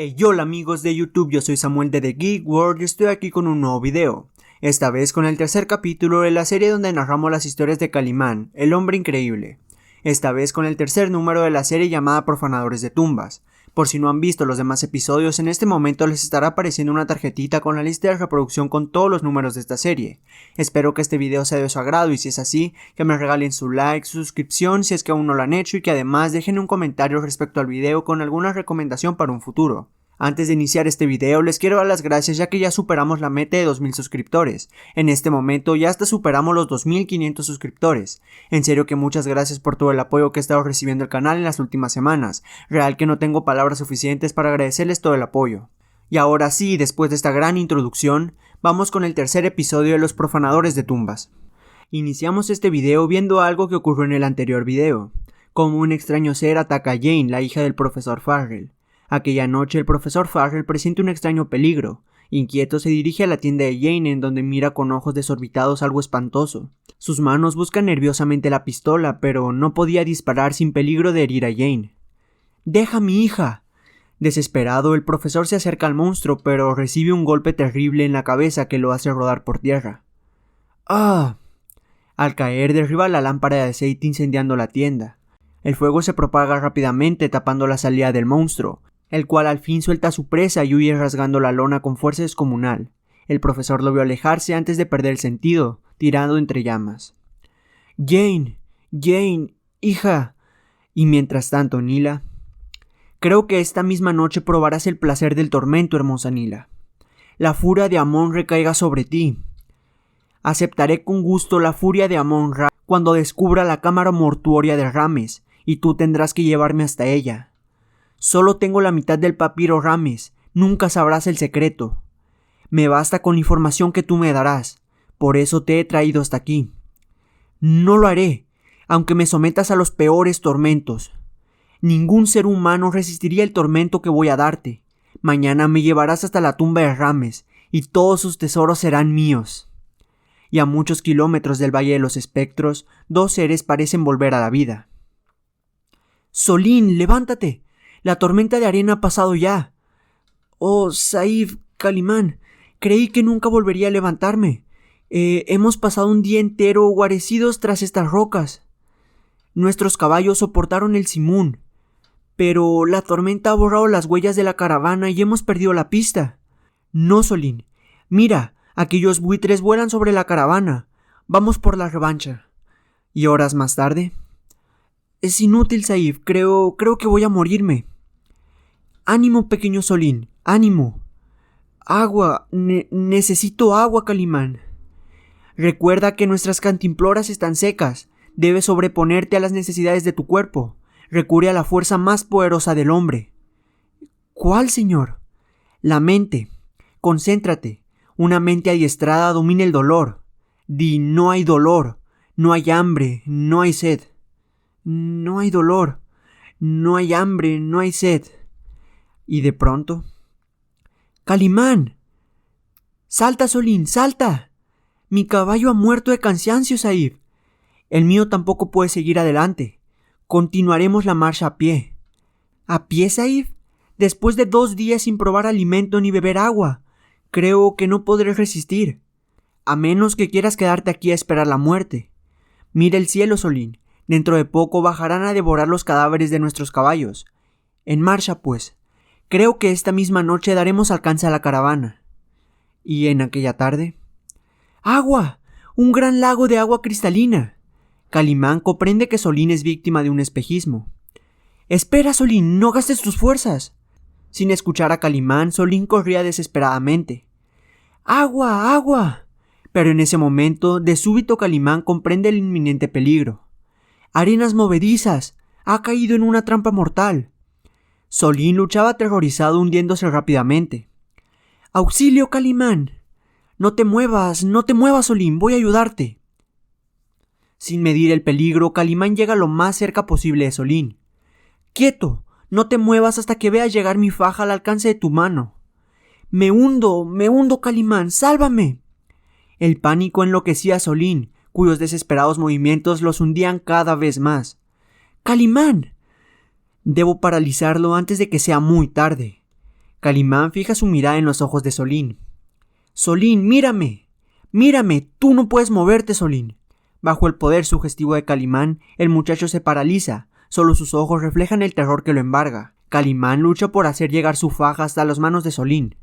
Hey, hola amigos de YouTube, yo soy Samuel de The Geek World y estoy aquí con un nuevo video. Esta vez con el tercer capítulo de la serie donde narramos las historias de Calimán, el hombre increíble. Esta vez con el tercer número de la serie llamada Profanadores de Tumbas. Por si no han visto los demás episodios, en este momento les estará apareciendo una tarjetita con la lista de reproducción con todos los números de esta serie. Espero que este video sea de su agrado y si es así, que me regalen su like, su suscripción si es que aún no lo han hecho y que además dejen un comentario respecto al video con alguna recomendación para un futuro. Antes de iniciar este video les quiero dar las gracias ya que ya superamos la meta de 2000 suscriptores. En este momento ya hasta superamos los 2500 suscriptores. En serio que muchas gracias por todo el apoyo que he estado recibiendo el canal en las últimas semanas. Real que no tengo palabras suficientes para agradecerles todo el apoyo. Y ahora sí, después de esta gran introducción, vamos con el tercer episodio de Los Profanadores de Tumbas. Iniciamos este video viendo algo que ocurrió en el anterior video. Como un extraño ser ataca a Jane, la hija del profesor Farrell. Aquella noche el profesor Farrell presiente un extraño peligro. Inquieto se dirige a la tienda de Jane en donde mira con ojos desorbitados algo espantoso. Sus manos buscan nerviosamente la pistola, pero no podía disparar sin peligro de herir a Jane. ¡Deja a mi hija! Desesperado, el profesor se acerca al monstruo, pero recibe un golpe terrible en la cabeza que lo hace rodar por tierra. ¡Ah! Al caer derriba la lámpara de aceite incendiando la tienda. El fuego se propaga rápidamente tapando la salida del monstruo, el cual al fin suelta a su presa y huye rasgando la lona con fuerza descomunal. El profesor lo vio alejarse antes de perder el sentido, tirando entre llamas. Jane, hija. Y mientras tanto, Nila. Creo que esta misma noche probarás el placer del tormento, hermosa Nila. La furia de Amon recaiga sobre ti. Aceptaré con gusto la furia de Amon Ra cuando descubra la cámara mortuoria de Rames, y tú tendrás que llevarme hasta ella. Solo tengo la mitad del papiro Rames, nunca sabrás el secreto. Me basta con la información que tú me darás, por eso te he traído hasta aquí. No lo haré, aunque me sometas a los peores tormentos. Ningún ser humano resistiría el tormento que voy a darte. Mañana me llevarás hasta la tumba de Rames, y todos sus tesoros serán míos. Y a muchos kilómetros del Valle de los Espectros, dos seres parecen volver a la vida. Solín, levántate. La tormenta de arena ha pasado ya. Oh, Saif, Calimán, creí que nunca volvería a levantarme. Hemos pasado un día entero guarecidos tras estas rocas. Nuestros caballos soportaron el simún, pero la tormenta ha borrado las huellas de la caravana y hemos perdido la pista. No, Solín, mira, aquellos buitres vuelan sobre la caravana. Vamos por la revancha. ¿Y horas más tarde? Es inútil, Saif. Creo que voy a morirme. Ánimo, pequeño Solín. Ánimo. Agua. Necesito agua, Calimán. Recuerda que nuestras cantimploras están secas. Debes sobreponerte a las necesidades de tu cuerpo. Recurre a la fuerza más poderosa del hombre. ¿Cuál, señor? La mente. Concéntrate. Una mente adiestrada domina el dolor. Di, no hay dolor. No hay hambre. No hay sed. No hay dolor, no hay hambre, no hay sed. Y de pronto... ¡Calimán! ¡Salta, Solín, salta! Mi caballo ha muerto de cansancio, Saif. El mío tampoco puede seguir adelante. Continuaremos la marcha a pie. ¿A pie, Saif? Después de 2 días sin probar alimento ni beber agua. Creo que no podré resistir. A menos que quieras quedarte aquí a esperar la muerte. Mira el cielo, Solín. Dentro de poco bajarán a devorar los cadáveres de nuestros caballos. En marcha, pues. Creo que esta misma noche daremos alcance a la caravana. ¿Y en aquella tarde? ¡Agua! ¡Un gran lago de agua cristalina! Calimán comprende que Solín es víctima de un espejismo. ¡Espera, Solín! ¡No gastes tus fuerzas! Sin escuchar a Calimán, Solín corría desesperadamente. ¡Agua! ¡Agua! Pero en ese momento, de súbito Calimán comprende el inminente peligro. ¡Arenas movedizas! ¡Ha caído en una trampa mortal! Solín luchaba aterrorizado hundiéndose rápidamente. ¡Auxilio, Calimán! No te muevas, Solín, voy a ayudarte. Sin medir el peligro, Calimán llega lo más cerca posible de Solín. ¡Quieto! No te muevas hasta que veas llegar mi faja al alcance de tu mano. ¡Me hundo, Calimán! ¡Sálvame! El pánico enloquecía a Solín, cuyos desesperados movimientos los hundían cada vez más. ¡Calimán! Debo paralizarlo antes de que sea muy tarde. Calimán fija su mirada en los ojos de Solín. Solín, mírame. Mírame, tú no puedes moverte, Solín. Bajo el poder sugestivo de Calimán, el muchacho se paraliza. Solo sus ojos reflejan el terror que lo embarga. Calimán lucha por hacer llegar su faja hasta las manos de Solín.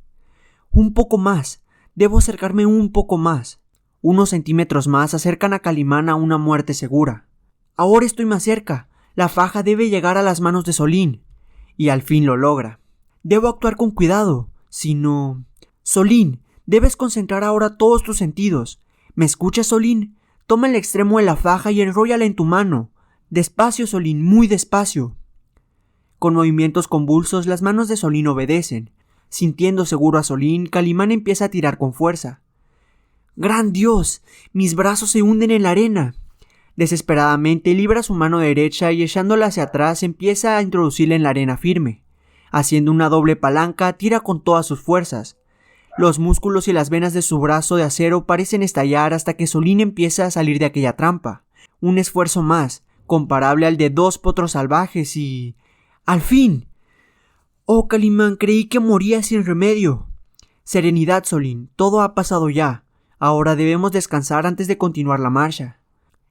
Un poco más. Debo acercarme un poco más. Unos centímetros más acercan a Calimán a una muerte segura. Ahora estoy más cerca. La faja debe llegar a las manos de Solín. Y al fin lo logra. Debo actuar con cuidado. Si no... Solín, debes concentrar ahora todos tus sentidos. ¿Me escuchas, Solín? Toma el extremo de la faja y enróllala en tu mano. Despacio, Solín, muy despacio. Con movimientos convulsos, las manos de Solín obedecen. Sintiendo seguro a Solín, Calimán empieza a tirar con fuerza. ¡Gran Dios! Mis brazos se hunden en la arena. Desesperadamente libra su mano derecha y echándola hacia atrás empieza a introducirla en la arena firme. Haciendo una doble palanca, tira con todas sus fuerzas. Los músculos y las venas de su brazo de acero parecen estallar hasta que Solín empieza a salir de aquella trampa. Un esfuerzo más, comparable al de 2 potros salvajes y... ¡Al fin! Oh, Calimán, creí que moría sin remedio. Serenidad, Solín, todo ha pasado ya. Ahora debemos descansar antes de continuar la marcha.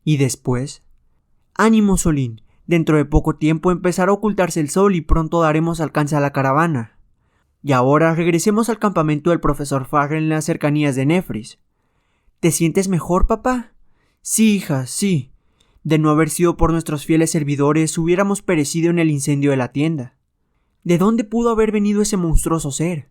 ¿Y después? Ánimo, Solín. Dentro de poco tiempo empezará a ocultarse el sol y pronto daremos alcance a la caravana. Y ahora regresemos al campamento del profesor Farrell en las cercanías de Nefris. ¿Te sientes mejor, papá? Sí, hija, sí. De no haber sido por nuestros fieles servidores, hubiéramos perecido en el incendio de la tienda. ¿De dónde pudo haber venido ese monstruoso ser?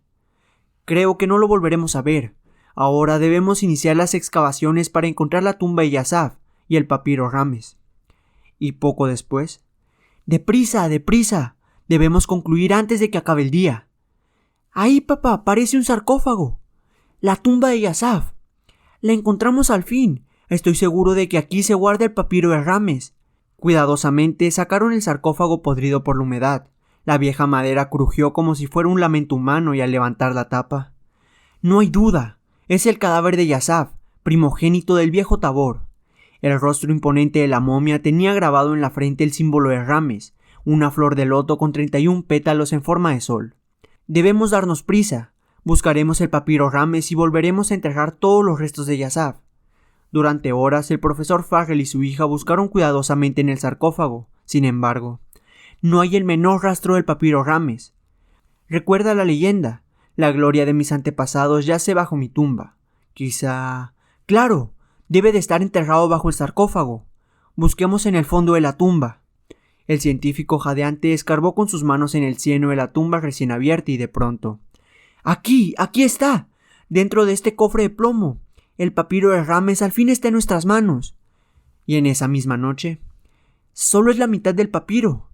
Creo que no lo volveremos a ver. Ahora debemos iniciar las excavaciones para encontrar la tumba de Yasaf y el papiro Rames. Y poco después... ¡Deprisa, deprisa! Debemos concluir antes de que acabe el día. ¡Ahí, papá! Parece un sarcófago. La tumba de Yasaf. La encontramos al fin. Estoy seguro de que aquí se guarda el papiro de Rames. Cuidadosamente sacaron el sarcófago podrido por la humedad. La vieja madera crujió como si fuera un lamento humano y al levantar la tapa... No hay duda. Es el cadáver de Yasaf, primogénito del viejo Tabor. El rostro imponente de la momia tenía grabado en la frente el símbolo de Rames, una flor de loto con 31 pétalos en forma de sol. Debemos darnos prisa. Buscaremos el papiro Rames y volveremos a enterrar todos los restos de Yasaf. Durante horas el profesor Farrell y su hija buscaron cuidadosamente en el sarcófago. Sin embargo, no hay el menor rastro del papiro Rames. Recuerda la leyenda. La gloria de mis antepasados yace bajo mi tumba. Quizá... ¡Claro! Debe de estar enterrado bajo el sarcófago. Busquemos en el fondo de la tumba. El científico jadeante escarbó con sus manos en el cieno de la tumba recién abierta y de pronto... ¡Aquí! ¡Aquí está! Dentro de este cofre de plomo. El papiro de Rames al fin está en nuestras manos. Y en esa misma noche... Solo es la mitad del papiro.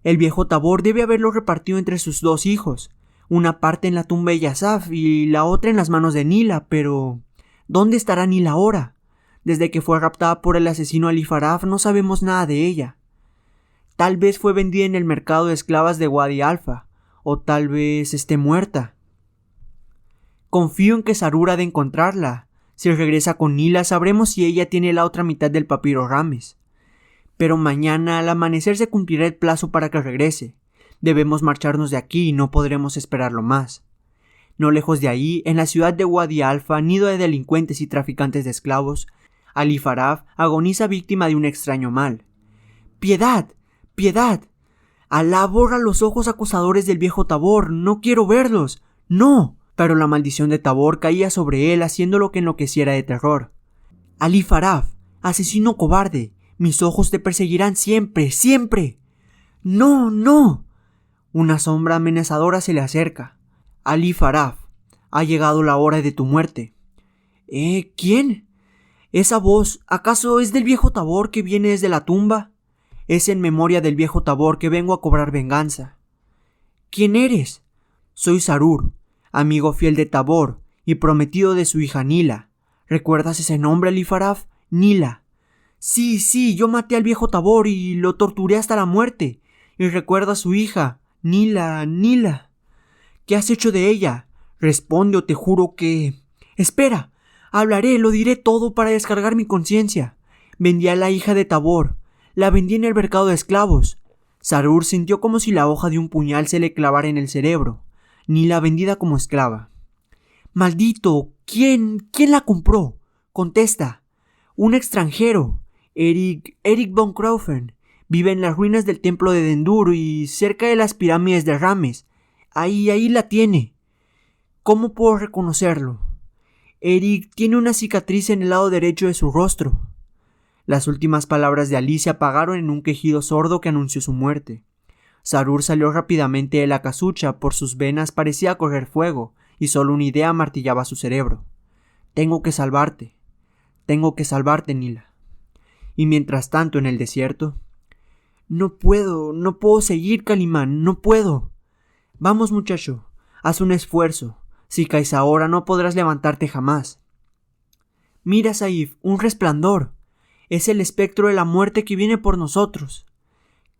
El viejo Tabor debe haberlo repartido entre sus 2 hijos. Una parte en la tumba de Yasaf y la otra en las manos de Nila, pero... ¿dónde estará Nila ahora? Desde que fue raptada por el asesino Ali Faraf no sabemos nada de ella. Tal vez fue vendida en el mercado de esclavas de Wadi Alfa, o tal vez esté muerta. Confío en que Sarur ha de encontrarla. Si regresa con Nila sabremos si ella tiene la otra mitad del papiro Rames. Pero mañana al amanecer se cumplirá el plazo para que regrese. Debemos marcharnos de aquí y no podremos esperarlo más. No lejos de ahí, en la ciudad de Wadi Alfa, nido de delincuentes y traficantes de esclavos, Ali Faraf agoniza víctima de un extraño mal. ¡Piedad! ¡Piedad! Alá borra los ojos acusadores del viejo Tabor. ¡No quiero verlos! ¡No! Pero la maldición de Tabor caía sobre él haciéndolo que enloqueciera de terror. Ali Faraf, asesino cobarde, mis ojos te perseguirán siempre, siempre. ¡No, no! Una sombra amenazadora se le acerca. Ali Faraf, ha llegado la hora de tu muerte. ¿Quién? ¿Esa voz acaso es del viejo Tabor que viene desde la tumba? Es en memoria del viejo Tabor que vengo a cobrar venganza. ¿Quién eres? Soy Sarur, amigo fiel de Tabor y prometido de su hija Nila. ¿Recuerdas ese nombre, Ali Faraf? Nila. Sí, yo maté al viejo Tabor y lo torturé hasta la muerte. Y recuerdo a su hija, Nila. ¿Qué has hecho de ella? Responde o te juro que... Espera, hablaré, lo diré todo para descargar mi conciencia. Vendí a la hija de Tabor. La vendí en el mercado de esclavos. Sarur sintió como si la hoja de un puñal se le clavara en el cerebro. Nila vendida como esclava. ¡Maldito! ¿Quién la compró? Contesta. Un extranjero. Eric von Kraufen. Vive en las ruinas del templo de Dendur y cerca de las pirámides de Rames. Ahí la tiene. ¿Cómo puedo reconocerlo? Eric tiene una cicatriz en el lado derecho de su rostro. Las últimas palabras de Alice se apagaron en un quejido sordo que anunció su muerte. Sarur salió rápidamente de la casucha, por sus venas parecía correr fuego, y solo una idea martillaba su cerebro. Tengo que salvarte, Nila. Y mientras tanto en el desierto... No puedo seguir, Calimán, no puedo. Vamos, muchacho, haz un esfuerzo. Si caes ahora no podrás levantarte jamás. Mira, Saif, un resplandor. Es el espectro de la muerte que viene por nosotros.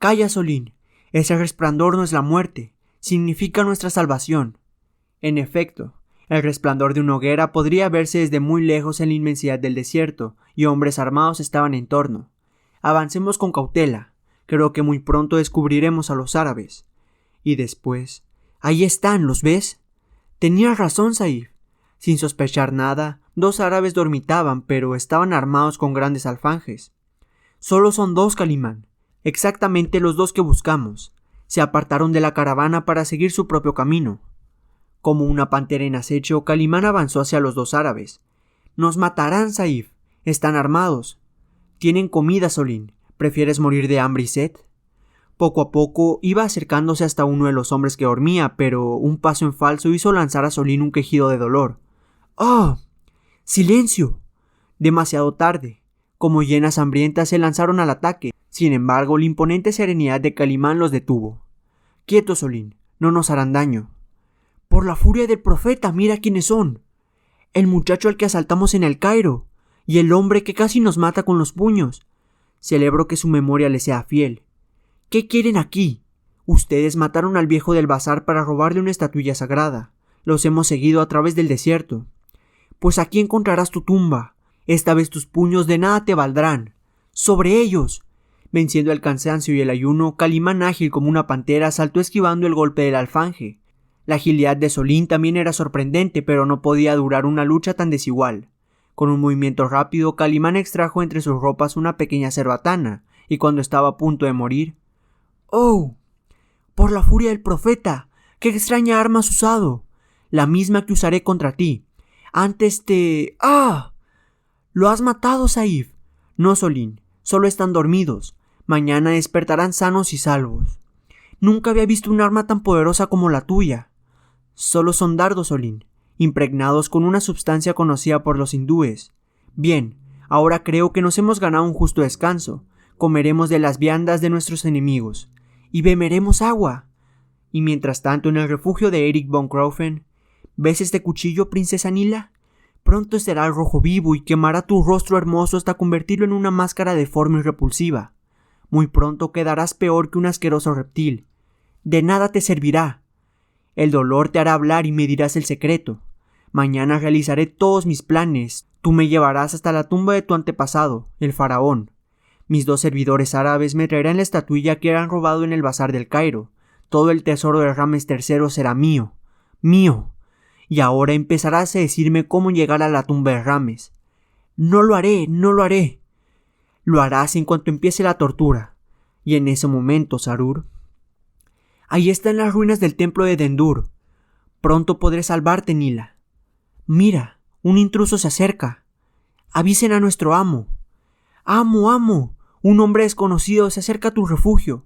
Calla, Solín. Ese resplandor no es la muerte, significa nuestra salvación. En efecto, el resplandor de una hoguera podría verse desde muy lejos en la inmensidad del desierto, y hombres armados estaban en torno. Avancemos con cautela. Creo que muy pronto descubriremos a los árabes. Y después... Ahí están, ¿los ves? Tenías razón, Saif. Sin sospechar nada, 2 árabes dormitaban, pero estaban armados con grandes alfanjes. Solo son 2, Calimán. Exactamente los 2 que buscamos. Se apartaron de la caravana para seguir su propio camino. Como una pantera en acecho, Calimán avanzó hacia los 2 árabes. Nos matarán, Saif. Están armados. Tienen comida, Solín. ¿Prefieres morir de hambre y sed? Poco a poco iba acercándose hasta uno de los hombres que dormía, pero un paso en falso hizo lanzar a Solín un quejido de dolor. ¡Oh! ¡Silencio! Demasiado tarde. Como hienas hambrientas se lanzaron al ataque. Sin embargo, la imponente serenidad de Calimán los detuvo. Quieto, Solín. No nos harán daño. Por la furia del profeta, mira quiénes son. El muchacho al que asaltamos en el Cairo. Y el hombre que casi nos mata con los puños. Celebro que su memoria le sea fiel. ¿Qué quieren aquí? Ustedes mataron al viejo del bazar para robarle una estatuilla sagrada. Los hemos seguido a través del desierto. Pues aquí encontrarás tu tumba. Esta vez tus puños de nada te valdrán. ¡Sobre ellos! Venciendo el cansancio y el ayuno, Calimán, ágil como una pantera, saltó esquivando el golpe del alfanje. La agilidad de Solín también era sorprendente, pero no podía durar una lucha tan desigual. Con un movimiento rápido, Calimán extrajo entre sus ropas una pequeña cerbatana, y cuando estaba a punto de morir... ¡Oh! ¡Por la furia del profeta! ¡Qué extraña arma has usado! La misma que usaré contra ti. Antes te... ¡Ah! ¡Lo has matado, Saif! No, Solín, solo están dormidos. Mañana despertarán sanos y salvos. Nunca había visto un arma tan poderosa como la tuya. Solo son dardos, Solín, impregnados con una sustancia conocida por los hindúes. Bien, ahora creo que nos hemos ganado un justo descanso. Comeremos de las viandas de nuestros enemigos. Y beberemos agua. Y mientras tanto, en el refugio de Eric von Kraufen, ¿ves este cuchillo, princesa Nila? Pronto será al rojo vivo y quemará tu rostro hermoso hasta convertirlo en una máscara deforme y repulsiva. Muy pronto quedarás peor que un asqueroso reptil. De nada te servirá. El dolor te hará hablar y me dirás el secreto. Mañana realizaré todos mis planes. Tú me llevarás hasta la tumba de tu antepasado, el faraón. Mis 2 servidores árabes me traerán la estatuilla que han robado en el bazar del Cairo. Todo el tesoro de Rames III será mío. ¡Mío! Y ahora empezarás a decirme cómo llegar a la tumba de Rames. No lo haré. Lo harás en cuanto empiece la tortura. Y en ese momento, Sarur... Ahí están las ruinas del templo de Dendur. Pronto podré salvarte, Nila. Mira, un intruso se acerca. Avisen a nuestro amo. ¡Amo! Un hombre desconocido se acerca a tu refugio.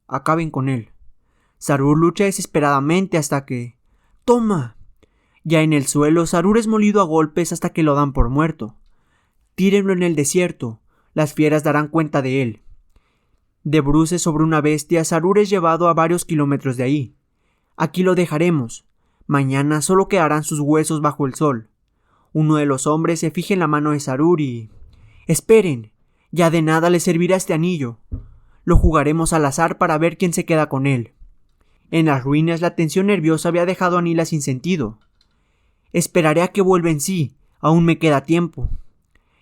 Acaben con él. Sarur lucha desesperadamente hasta que... ¡Toma! Ya en el suelo, Sarur es molido a golpes hasta que lo dan por muerto. Tírenlo en el desierto. Las fieras darán cuenta de él. De bruces sobre una bestia, Sarur es llevado a varios kilómetros de ahí. Aquí lo dejaremos. Mañana solo quedarán sus huesos bajo el sol. Uno de los hombres se fija en la mano de Sarur y... ¡Esperen! Ya de nada le servirá este anillo. Lo jugaremos al azar para ver quién se queda con él. En las ruinas la tensión nerviosa había dejado a Nila sin sentido. Esperaré a que vuelva en sí. Aún me queda tiempo.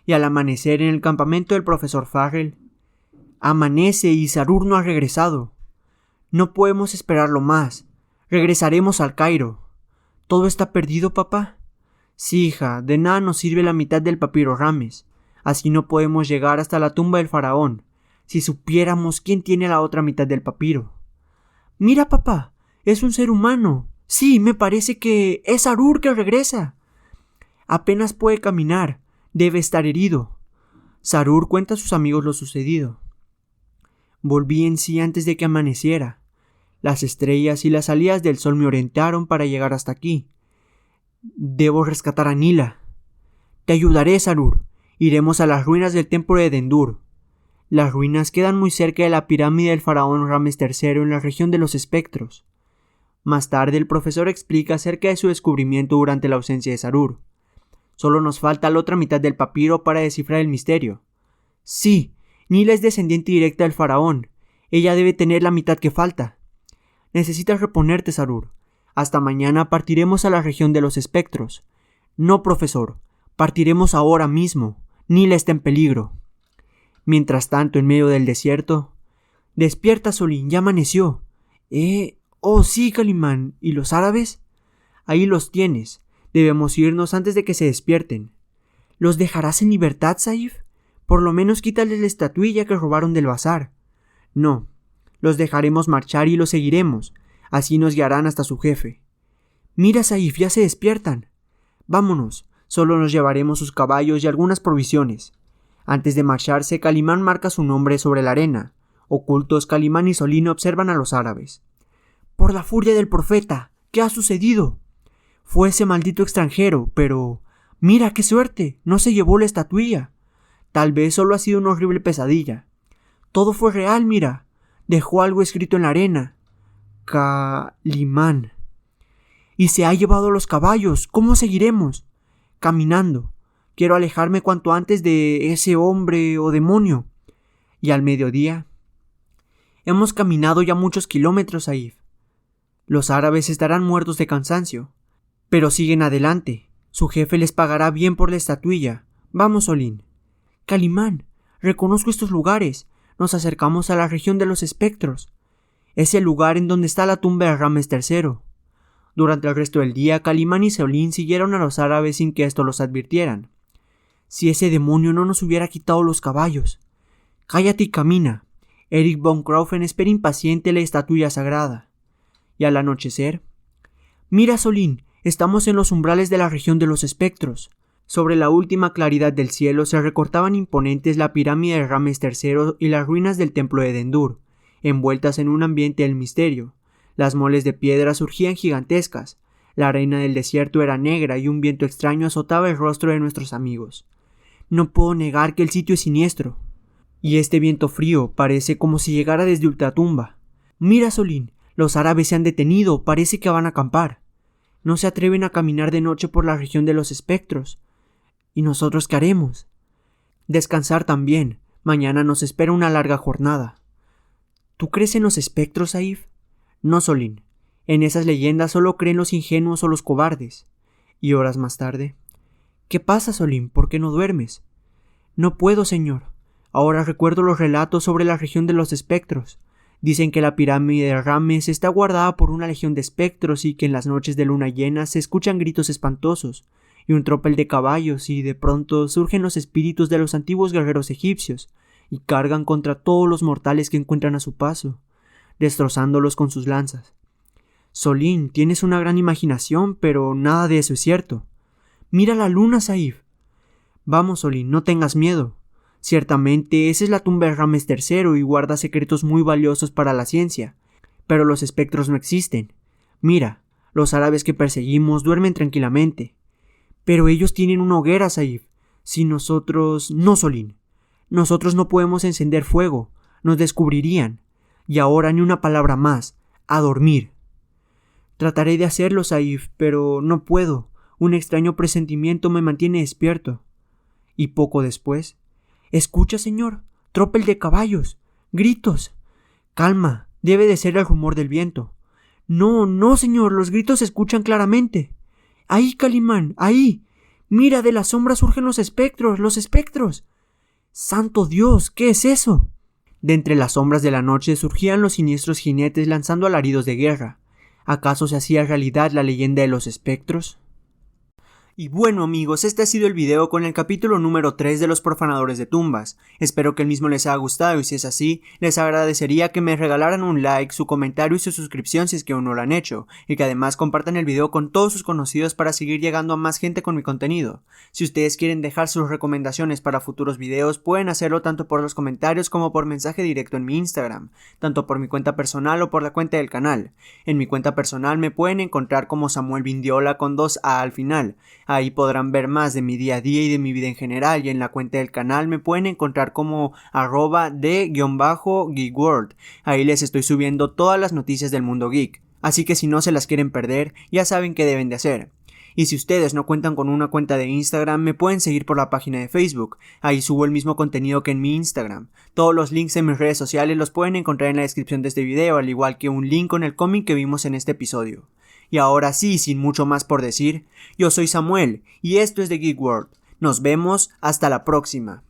Y al amanecer en el campamento del profesor Farrell... Amanece y Sarur no ha regresado. No podemos esperarlo más. Regresaremos al Cairo. ¿Todo está perdido, papá? Sí, hija, de nada nos sirve la mitad del papiro Rames. Así no podemos llegar hasta la tumba del faraón. Si supiéramos quién tiene la otra mitad del papiro. Mira, papá, es un ser humano. Sí, me parece que es Sarur que regresa. Apenas puede caminar. Debe estar herido. Sarur cuenta a sus amigos lo sucedido. Volví en sí antes de que amaneciera. Las estrellas y las salidas del sol me orientaron para llegar hasta aquí. Debo rescatar a Nila. Te ayudaré, Sarur. Iremos a las ruinas del templo de Dendur. Las ruinas quedan muy cerca de la pirámide del faraón Rames III en la región de los espectros. Más tarde el profesor explica acerca de su descubrimiento durante la ausencia de Sarur. Solo nos falta la otra mitad del papiro para descifrar el misterio. Sí, Nila es descendiente directa del faraón. Ella debe tener la mitad que falta. Necesitas reponerte, Sarur. Hasta mañana partiremos a la región de los espectros. No, profesor. Partiremos ahora mismo. Nila está en peligro. Mientras tanto, en medio del desierto... Despierta, Solín, ya amaneció. Oh, sí, Calimán. ¿Y los árabes? Ahí los tienes. Debemos irnos antes de que se despierten. ¿Los dejarás en libertad, Saif? Por lo menos quítales la estatuilla que robaron del bazar. No. Los dejaremos marchar y los seguiremos. Así nos guiarán hasta su jefe. Mira, Saif, ya se despiertan. Vámonos. Solo nos llevaremos sus caballos y algunas provisiones. Antes de marcharse, Calimán marca su nombre sobre la arena. Ocultos, Calimán y Solín observan a los árabes. ¡Por la furia del profeta! ¿Qué ha sucedido? Fue ese maldito extranjero, pero... ¡Mira qué suerte! No se llevó la estatuilla. Tal vez solo ha sido una horrible pesadilla. Todo fue real, mira. Dejó algo escrito en la arena. Calimán. Y se ha llevado los caballos. ¿Cómo seguiremos? Caminando. Quiero alejarme cuanto antes de ese hombre o demonio. Y al mediodía... Hemos caminado ya muchos kilómetros, Saif. Los árabes estarán muertos de cansancio. Pero siguen adelante. Su jefe les pagará bien por la estatuilla. Vamos, Solín. Calimán, reconozco estos lugares. Nos acercamos a la región de los espectros. Es el lugar en donde está la tumba de Rames III. Durante el resto del día, Calimán y Solín siguieron a los árabes sin que esto los advirtieran. Si ese demonio no nos hubiera quitado los caballos. Cállate y camina. Eric von Kraufen espera impaciente la estatuilla sagrada. Y al anochecer... Mira, Solín, estamos en los umbrales de la región de los espectros. Sobre la última claridad del cielo se recortaban imponentes la pirámide de Rames III y las ruinas del templo de Dendur, envueltas en un ambiente del misterio. Las moles de piedra surgían gigantescas. La arena del desierto era negra y un viento extraño azotaba el rostro de nuestros amigos. No puedo negar que el sitio es siniestro. Y este viento frío parece como si llegara desde ultratumba. Mira, Solín, los árabes se han detenido, parece que van a acampar. No se atreven a caminar de noche por la región de los espectros. ¿Y nosotros qué haremos? Descansar también. Mañana nos espera una larga jornada. ¿Tú crees en los espectros, Saif? No, Solín. En esas leyendas solo creen los ingenuos o los cobardes. Y horas más tarde... ¿Qué pasa, Solín? ¿Por qué no duermes? No puedo, señor. Ahora recuerdo los relatos sobre la región de los espectros. Dicen que la pirámide de Rames está guardada por una legión de espectros y que en las noches de luna llena se escuchan gritos espantosos y un tropel de caballos y de pronto surgen los espíritus de los antiguos guerreros egipcios y cargan contra todos los mortales que encuentran a su paso, destrozándolos con sus lanzas. Solín, tienes una gran imaginación, pero nada de eso es cierto. Mira la luna, Saif. Vamos, Solín, no tengas miedo. Ciertamente, esa es la tumba de Rames III y guarda secretos muy valiosos para la ciencia. Pero los espectros no existen. Mira, los árabes que perseguimos duermen tranquilamente. Pero ellos tienen una hoguera, Saif. Si nosotros... No, Solín. Nosotros no podemos encender fuego. Nos descubrirían. Y ahora ni una palabra más. A dormir. Trataré de hacerlo, Saif, pero no puedo. Un extraño presentimiento me mantiene despierto. Y poco después... Escucha, señor. Tropel de caballos. Gritos. Calma. Debe de ser el rumor del viento. No, no, señor. Los gritos se escuchan claramente. Ahí, Calimán. Ahí. Mira, de las sombras surgen los espectros. Los espectros. ¡Santo Dios! ¿Qué es eso? De entre las sombras de la noche surgían los siniestros jinetes lanzando alaridos de guerra. ¿Acaso se hacía realidad la leyenda de los espectros? Y bueno amigos, este ha sido el video con el capítulo número 3 de los profanadores de tumbas. Espero que el mismo les haya gustado y si es así, les agradecería que me regalaran un like, su comentario y su suscripción si es que aún no lo han hecho, y que además compartan el video con todos sus conocidos para seguir llegando a más gente con mi contenido. Si ustedes quieren dejar sus recomendaciones para futuros videos, pueden hacerlo tanto por los comentarios como por mensaje directo en mi Instagram, tanto por mi cuenta personal o por la cuenta del canal. En mi cuenta personal me pueden encontrar como Samuel Vindiola con 2A al final. Ahí podrán ver más de mi día a día y de mi vida en general, y en la cuenta del canal me pueden encontrar como @de_geekworld. Ahí les estoy subiendo todas las noticias del mundo geek, así que si no se las quieren perder, ya saben qué deben de hacer. Y si ustedes no cuentan con una cuenta de Instagram, me pueden seguir por la página de Facebook. Ahí subo el mismo contenido que en mi Instagram. Todos los links en mis redes sociales los pueden encontrar en la descripción de este video, al igual que un link con el cómic que vimos en este episodio. Y ahora sí, sin mucho más por decir, yo soy Samuel, y esto es The Geek World. Nos vemos hasta la próxima.